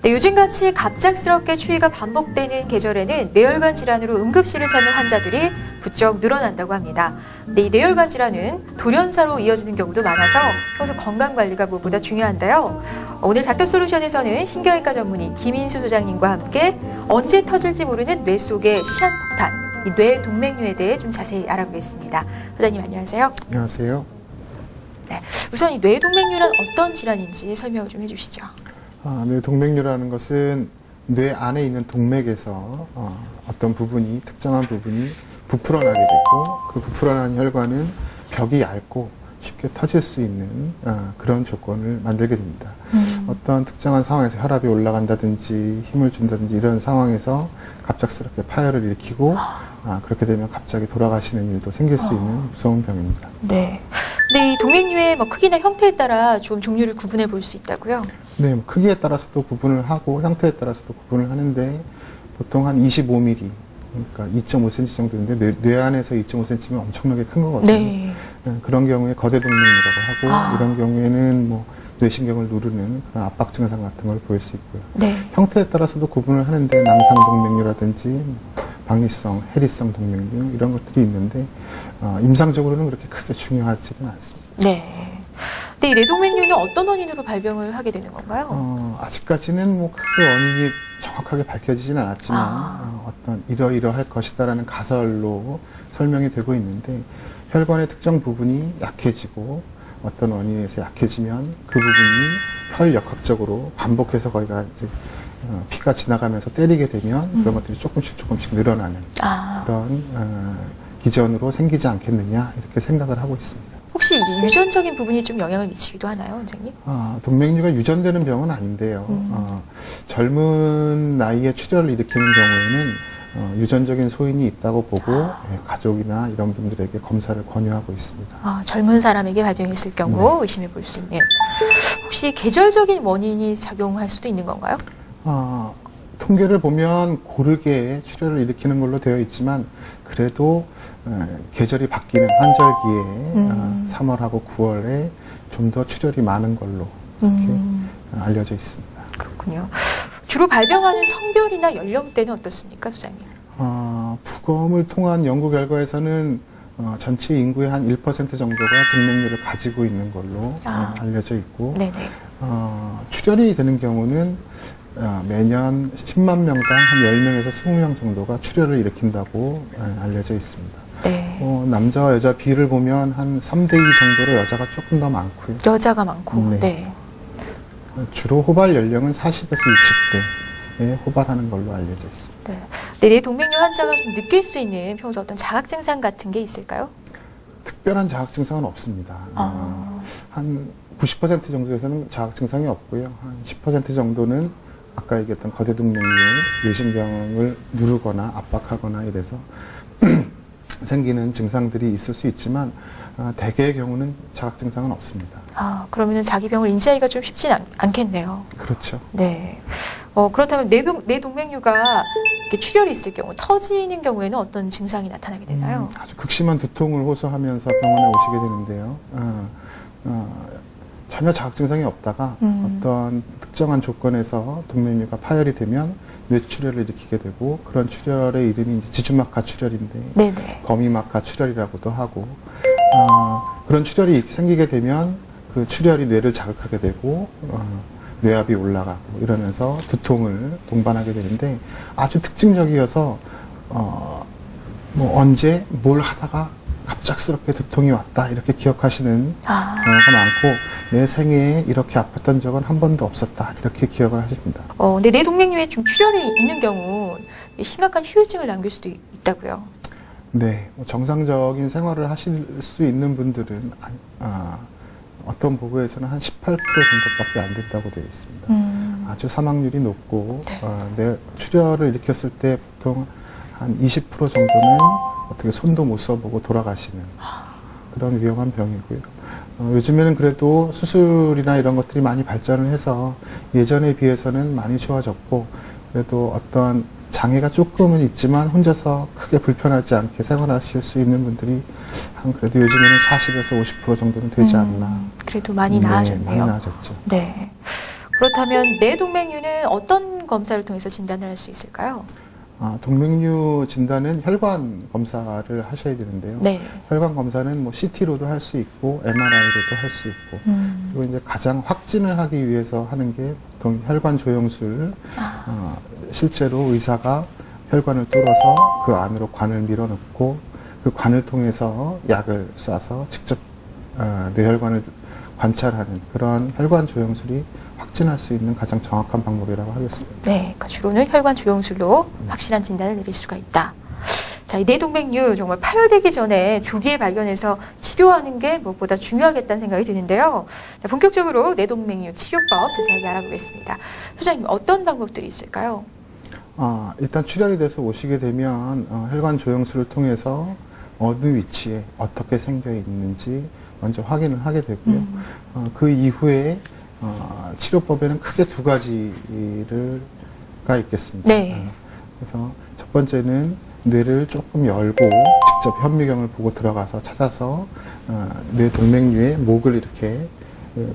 네, 요즘같이 갑작스럽게 추위가 반복되는 계절에는 뇌혈관 질환으로 응급실을 찾는 환자들이 부쩍 늘어난다고 합니다. 네, 이 뇌혈관 질환은 돌연사로 이어지는 경우도 많아서 평소 건강관리가 무엇보다 중요한데요. 오늘 닥터솔루션에서는 신경외과 전문의 김인수 소장님과 함께 언제 터질지 모르는 뇌 속의 시한폭탄, 이 뇌 동맥류에 대해 좀 자세히 알아보겠습니다. 소장님 안녕하세요. 안녕하세요. 네, 우선 이 뇌 동맥류는 어떤 질환인지 설명을 좀 해주시죠. 뇌 동맥류라는 것은 뇌 안에 있는 동맥에서 어떤 부분이, 특정한 부분이 부풀어나게 되고, 그 부풀어난 혈관은 벽이 얇고 쉽게 터질 수 있는 그런 조건을 만들게 됩니다. 어떤 특정한 상황에서 혈압이 올라간다든지 힘을 준다든지 이런 상황에서 갑작스럽게 파열을 일으키고 그렇게 되면 갑자기 돌아가시는 일도 생길 수 있는 무서운 병입니다. 네. 근데 이 동맥류의 크기나 형태에 따라 좀 종류를 구분해 볼 수 있다고요? 네, 크기에 따라서도 구분을 하고 형태에 따라서도 구분을 하는데 보통 한 25mm, 그러니까 2.5cm 정도인데 뇌 안에서 2.5cm면 엄청나게 큰 거거든요. 네. 그런 경우에 거대 동맥류라고 하고 이런 경우에는 뇌신경을 누르는 그런 압박 증상 같은 걸 보일 수 있고요. 네. 형태에 따라서도 구분을 하는데 낭상 동맥류라든지 박리성, 해리성 동맥류 이런 것들이 있는데 임상적으로는 그렇게 크게 중요하지는 않습니다. 네. 근데 이 뇌동맥류는 어떤 원인으로 발병을 하게 되는 건가요? 아직까지는 크게 원인이 정확하게 밝혀지지는 않았지만 어떤 이러이러할 것이다라는 가설로 설명이 되고 있는데 혈관의 특정 부분이 약해지고 어떤 원인에서 약해지면 그 부분이 혈역학적으로 반복해서 거기가 이제 피가 지나가면서 때리게 되면 그런 것들이 조금씩 늘어나는 그런 기전으로 생기지 않겠느냐 이렇게 생각을 하고 있습니다. 혹시 이 유전적인 부분이 좀 영향을 미치기도 하나요, 원장님? 동맥류가 유전되는 병은 아닌데요. 젊은 나이에 출혈을 일으키는 경우에는 유전적인 소인이 있다고 보고 가족이나 이런 분들에게 검사를 권유하고 있습니다. 젊은 사람에게 발병했을 경우 네. 의심해 볼 수 있는. 혹시 계절적인 원인이 작용할 수도 있는 건가요? 통계를 보면 고르게 출혈을 일으키는 걸로 되어 있지만 그래도 계절이 바뀌는 환절기에 3월하고 9월에 좀 더 출혈이 많은 걸로 이렇게 알려져 있습니다. 그렇군요. 주로 발병하는 성별이나 연령대는 어떻습니까, 소장님? 부검을 통한 연구 결과에서는 전체 인구의 한 1% 정도가 동맥류를 가지고 있는 걸로 알려져 있고 네네. 출혈이 되는 경우는 매년 10만 명당 한 10명에서 20명 정도가 출혈을 일으킨다고 알려져 있습니다. 네. 남자와 여자 비를 보면 한 3대2 정도로 여자가 조금 더 많고요. 여자가 많고. 네. 네. 주로 호발 연령은 40에서 60대에 호발하는 걸로 알려져 있습니다. 네. 뇌 동맥류 환자가 좀 느낄 수 있는 평소 어떤 자각 증상 같은 게 있을까요? 특별한 자각 증상은 없습니다. 한 90% 정도에서는 자각 증상이 없고요. 한 10% 정도는 아까 얘기했던 거대 동맥류, 뇌신경을 누르거나 압박하거나 이래서 생기는 증상들이 있을 수 있지만 대개의 경우는 자각 증상은 없습니다. 그러면 자기 병을 인지하기가 좀 쉽진 않겠네요. 그렇죠. 네. 그렇다면 뇌 동맥류가 이렇게 출혈이 있을 경우, 터지는 경우에는 어떤 증상이 나타나게 되나요? 아주 극심한 두통을 호소하면서 병원에 오시게 되는데요. 전혀 자각 증상이 없다가 어떤 특정한 조건에서 동맥류가 파열이 되면 뇌출혈을 일으키게 되고 그런 출혈의 이름이 이제 지주막하 출혈인데 네네. 거미막하 출혈이라고도 하고 그런 출혈이 생기게 되면 그 출혈이 뇌를 자극하게 되고 뇌압이 올라가고 이러면서 두통을 동반하게 되는데 아주 특징적이어서 언제 뭘 하다가 갑작스럽게 두통이 왔다 이렇게 기억하시는 경우가 많고 내 생애에 이렇게 아팠던 적은 한 번도 없었다 이렇게 기억을 하십니다. 근데 뇌 동맥류에 좀 출혈이 있는 경우 심각한 후유증을 남길 수도 있다고요? 네, 정상적인 생활을 하실 수 있는 분들은 어떤 보고에서는 한 18% 정도밖에 안 된다고 되어 있습니다. 아주 사망률이 높고 뇌 출혈을 일으켰을 때 보통 한 20% 정도는 어떻게 손도 못 써보고 돌아가시는 그런 위험한 병이고요. 요즘에는 그래도 수술이나 이런 것들이 많이 발전을 해서 예전에 비해서는 많이 좋아졌고 그래도 어떤 장애가 조금은 있지만 혼자서 크게 불편하지 않게 생활하실 수 있는 분들이 한 그래도 요즘에는 40에서 50% 정도는 되지 않나. 그래도 많이 나아졌네요. 많이 나아졌죠. 네. 그렇다면 뇌동맥류는 어떤 검사를 통해서 진단을 할 수 있을까요? 동맥류 진단은 혈관 검사를 하셔야 되는데요. 네. 혈관 검사는 뭐 CT로도 할 수 있고 MRI로도 할 수 있고 그리고 이제 가장 확진을 하기 위해서 하는 게 보통 혈관 조영술. 실제로 의사가 혈관을 뚫어서 그 안으로 관을 밀어넣고 그 관을 통해서 약을 쏴서 직접 뇌혈관을 관찰하는 그런 혈관 조영술이 확진할 수 있는 가장 정확한 방법이라고 하겠습니다. 네, 그러니까 주로는 혈관 조영술로 확실한 진단을 내릴 수가 있다. 자, 이 뇌동맥류 정말 파열되기 전에 조기에 발견해서 치료하는 게 무엇보다 중요하겠다는 생각이 드는데요. 자, 본격적으로 뇌동맥류 치료법 자세하게 알아보겠습니다. 소장님, 어떤 방법들이 있을까요? 일단 출혈이 돼서 오시게 되면 혈관 조영술을 통해서 어느 위치에 어떻게 생겨 있는지 먼저 확인을 하게 되고요. 그 이후에 치료법에는 크게 두 가지가 있겠습니다. 네. 그래서 첫 번째는 뇌를 조금 열고 직접 현미경을 보고 들어가서 찾아서 뇌 동맥류의 목을 이렇게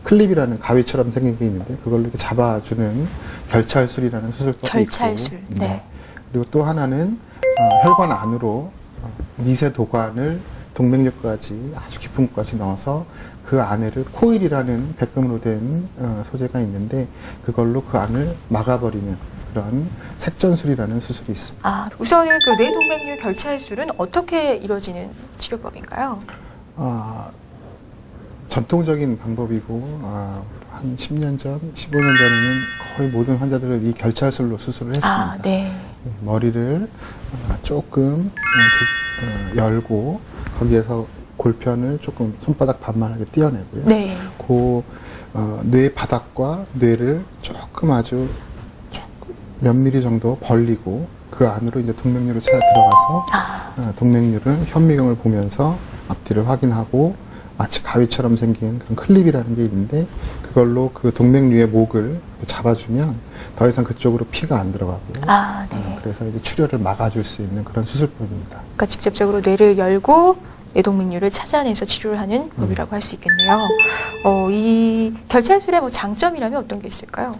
클립이라는 가위처럼 생긴 게 있는데 그걸로 이렇게 잡아주는 결찰술이라는 수술법이 결찰술. 있고, 네. 그리고 또 하나는 혈관 안으로 미세 도관을 동맥류까지 아주 깊은 곳까지 넣어서 그 안에를 코일이라는 백금으로 된 소재가 있는데 그걸로 그 안을 막아버리는 그런 색전술이라는 수술이 있습니다. 우선은 그 뇌동맥류 결찰술은 어떻게 이루어지는 치료법인가요? 전통적인 방법이고 한 10년 전, 15년 전에는 거의 모든 환자들을 이 결찰술로 수술을 했습니다. 네. 머리를 조금 열고 거기에서 골편을 조금 손바닥 반만하게 떼어내고요. 네. 뇌 바닥과 뇌를 조금 몇 미리 정도 벌리고 그 안으로 이제 동맥류를 찾아 들어가서 동맥류를 현미경을 보면서 앞뒤를 확인하고 마치 가위처럼 생긴 그런 클립이라는 게 있는데 그걸로 그 동맥류의 목을 잡아주면 더 이상 그쪽으로 피가 안 들어가고요. 네. 그래서 이제 출혈을 막아줄 수 있는 그런 수술법입니다. 그러니까 직접적으로 뇌를 열고 뇌동맥류를 찾아내서 치료를 하는 법이라고 할 수 있겠네요. 이 결찰술의 장점이라면 어떤 게 있을까요?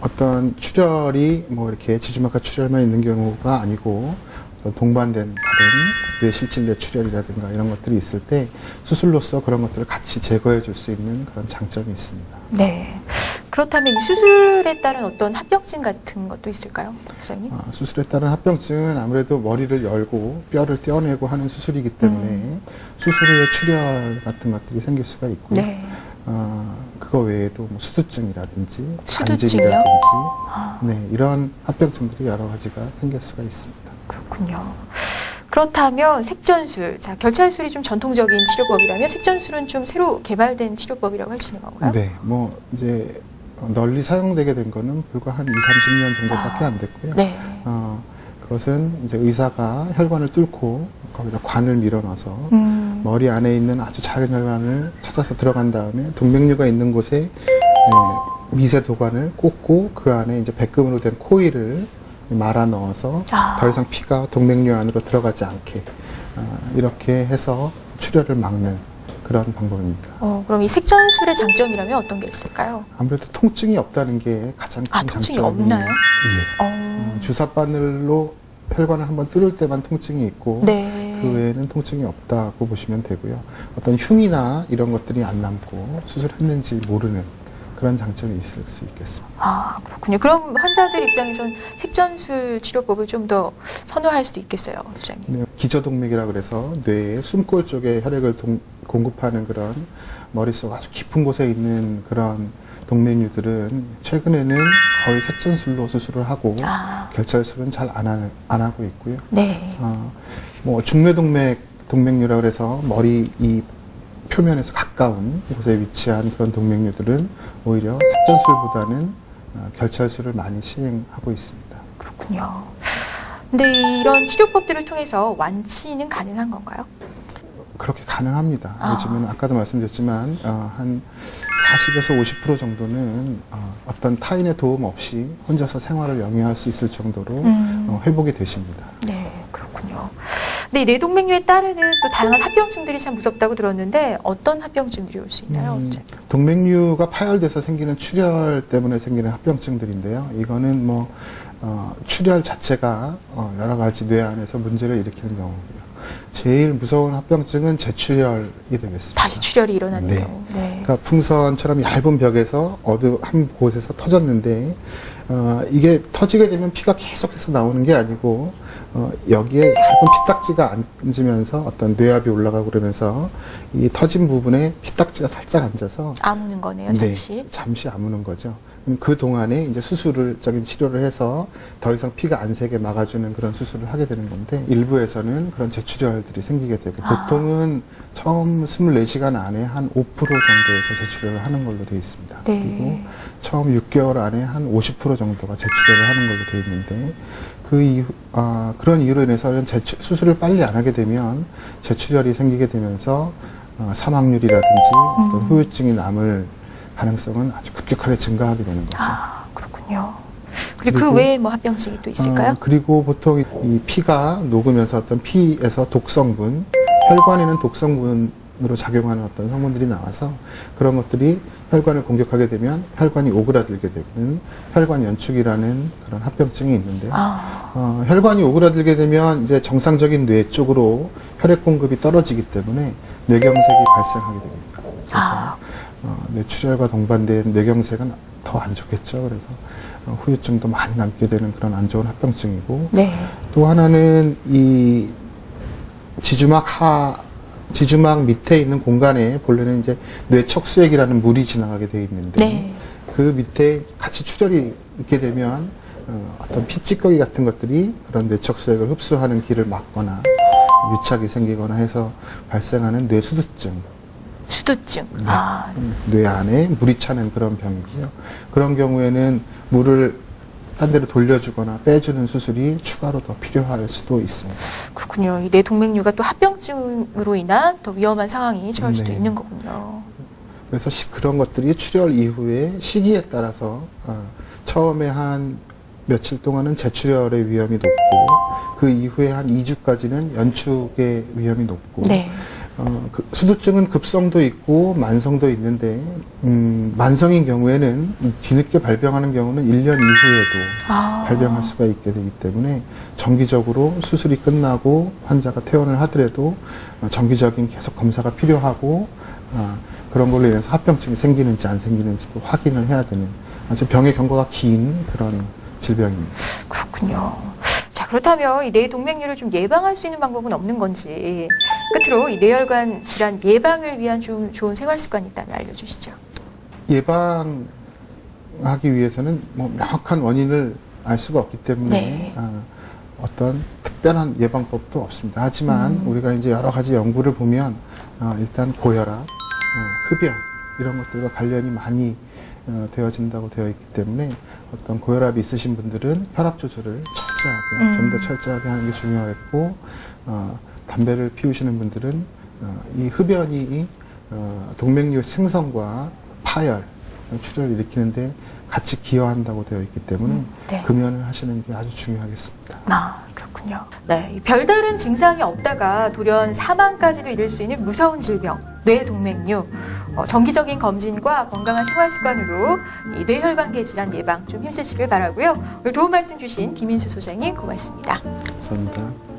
어떤 출혈이 이렇게 지주막하 출혈만 있는 경우가 아니고 동반된 다른 뇌실질뇌 출혈이라든가 이런 것들이 있을 때 수술로서 그런 것들을 같이 제거해 줄 수 있는 그런 장점이 있습니다. 네. 그렇다면 이 수술에 따른 어떤 합병증 같은 것도 있을까요, 선생님? 수술에 따른 합병증은 아무래도 머리를 열고 뼈를 떼어내고 하는 수술이기 때문에 수술 후에 출혈 같은 것들이 생길 수가 있고요. 네. 그거 외에도 수두증이라든지 수두증이요? 간질이라든지 네, 이런 합병증들이 여러 가지가 생길 수가 있습니다. 그렇군요. 그렇다면 색전술, 결찰술이 좀 전통적인 치료법이라면 색전술은 좀 새로 개발된 치료법이라고 할 수 있는 건가요? 네, 이제 널리 사용되게 된 거는 불과 한 20-30년 정도밖에 안 됐고요. 네. 그것은 이제 의사가 혈관을 뚫고 거기다 관을 밀어넣어서 머리 안에 있는 아주 작은 혈관을 찾아서 들어간 다음에 동맥류가 있는 곳에 미세 도관을 꽂고 그 안에 이제 백금으로 된 코일을 말아 넣어서 더 이상 피가 동맥류 안으로 들어가지 않게 이렇게 해서 출혈을 막는 그런 방법입니다. 그럼 이 색전술의 장점이라면 어떤 게 있을까요? 아무래도 통증이 없다는 게 가장 큰 통증이 장점이 없나요? 예. 주사 바늘로 혈관을 한번 뚫을 때만 통증이 있고 네. 그 외에는 통증이 없다고 보시면 되고요. 어떤 흉이나 이런 것들이 안 남고 수술했는지 모르는 그런 장점이 있을 수 있겠습니다. 그렇군요. 그럼 환자들 입장에선 색전술 치료법을 좀 더 선호할 수도 있겠어요, 소장님. 네, 기저동맥이라 그래서 뇌의 숨골 쪽에 혈액을 공급하는 그런 머릿속 아주 깊은 곳에 있는 그런 동맥류들은 최근에는 거의 색전술로 수술을 하고 결찰술은 잘 안 하고 있고요. 네. 동맥류라 그래서 머리 이 표면에서 가까운 곳에 위치한 그런 동맥류들은 오히려 색전술보다는 결찰술을 많이 시행하고 있습니다. 그렇군요. 근데 이런 치료법들을 통해서 완치는 가능한 건가요? 그렇게 가능합니다. 요즘은 아까도 말씀드렸지만 한 40에서 50% 정도는 어떤 타인의 도움 없이 혼자서 생활을 영위할 수 있을 정도로 회복이 되십니다. 네, 그렇군요. 근데 이 뇌동맥류에 따르는 또 다양한 합병증들이 참 무섭다고 들었는데 어떤 합병증들이 올 수 있나요? 동맥류가 파열돼서 생기는 출혈 때문에 생기는 합병증들인데요. 이거는 뭐 출혈 자체가 여러 가지 뇌 안에서 문제를 일으키는 경우고요. 제일 무서운 합병증은 재출혈이 되겠습니다. 다시 출혈이 일어나는 네. 경우. 네. 그러니까 풍선처럼 얇은 벽에서 어느 한 곳에서 터졌는데 이게 터지게 되면 피가 계속해서 나오는 게 아니고 여기에 얇은 피딱지가 앉으면서 어떤 뇌압이 올라가고 그러면서 이 터진 부분에 피딱지가 살짝 앉아서 아무는 거네요, 잠시. 네, 잠시 아무는 거죠. 그 동안에 이제 수술적인 치료를 해서 더 이상 피가 안 새게 막아주는 그런 수술을 하게 되는 건데 일부에서는 그런 재출혈들이 생기게 되고 보통은 처음 24시간 안에 한 5% 정도에서 재출혈을 하는 걸로 되어 있습니다. 네. 그리고 처음 6개월 안에 한 50% 정도가 재출혈을 하는 걸로 되어 있는데 그 이후, 그런 이유로 인해서는 수술을 빨리 안 하게 되면 재출혈이 생기게 되면서 사망률이라든지 어떤 후유증이 남을 가능성은 아주 급격하게 증가하게 되는 거죠. 그렇군요. 그리고 그 외에 뭐 합병증이 또 있을까요? 그리고 보통 이 피가 녹으면서 어떤 피에서 독성분, 혈관에는 독성분으로 작용하는 어떤 성분들이 나와서 그런 것들이 혈관을 공격하게 되면 혈관이 오그라들게 되는 혈관 연축이라는 그런 합병증이 있는데요. 혈관이 오그라들게 되면 이제 정상적인 뇌 쪽으로 혈액 공급이 떨어지기 때문에 뇌경색이 발생하게 됩니다. 그래서 뇌출혈과 동반된 뇌경색은 더 안 좋겠죠. 그래서 후유증도 많이 남게 되는 그런 안 좋은 합병증이고 네. 또 하나는 이 지주막 밑에 있는 공간에 본래는 이제 뇌척수액이라는 물이 지나가게 되어 있는데 네. 그 밑에 같이 출혈이 있게 되면 어떤 피찌꺼기 같은 것들이 그런 뇌척수액을 흡수하는 길을 막거나 유착이 생기거나 해서 발생하는 뇌수두증. 수두증. 네. 뇌 안에 물이 차는 그런 병이고요. 그런 경우에는 물을 딴 데로 돌려주거나 빼주는 수술이 추가로 더 필요할 수도 있습니다. 그렇군요. 이 뇌동맥류가 또 합병증으로 인한 더 위험한 상황이 처할 수도 네. 있는 거군요. 그래서 그런 것들이 출혈 이후에 시기에 따라서 처음에 한 며칠 동안은 재출혈의 위험이 높고 그 이후에 한 2주까지는 연축의 위험이 높고 네. 수두증은 급성도 있고 만성도 있는데 만성인 경우에는 뒤늦게 발병하는 경우는 1년 이후에도 발병할 수가 있게 되기 때문에 정기적으로 수술이 끝나고 환자가 퇴원을 하더라도 정기적인 계속 검사가 필요하고 그런 걸로 인해서 합병증이 생기는지 안 생기는지도 확인을 해야 되는 아주 병의 경과가 긴 그런 질병입니다. 그렇군요. 자, 그렇다면 이 뇌동맥류를 좀 예방할 수 있는 방법은 없는 건지 끝으로 이 뇌혈관 질환 예방을 위한 좀 좋은 생활 습관이 있다면 알려주시죠. 예방하기 위해서는 뭐 명확한 원인을 알 수가 없기 때문에 네. 어떤 특별한 예방법도 없습니다. 하지만 우리가 이제 여러 가지 연구를 보면 일단 고혈압, 흡연 이런 것들과 관련이 많이 되어진다고 되어 있기 때문에 어떤 고혈압이 있으신 분들은 혈압 조절을 철저하게 좀 더 철저하게 하는 게 중요하겠고 담배를 피우시는 분들은 이 흡연이 동맥류 생성과 파열, 출혈을 일으키는데 같이 기여한다고 되어 있기 때문에 네. 금연을 하시는 게 아주 중요하겠습니다. 그렇군요. 네, 이 별다른 증상이 없다가 돌연 사망까지도 이를 수 있는 무서운 질병, 뇌동맥류. 정기적인 검진과 건강한 생활 습관으로 이 뇌혈관계 질환 예방 좀 힘쓰시길 바라고요. 오늘 도움 말씀 주신 김인수 소장님 고맙습니다. 감사합니다.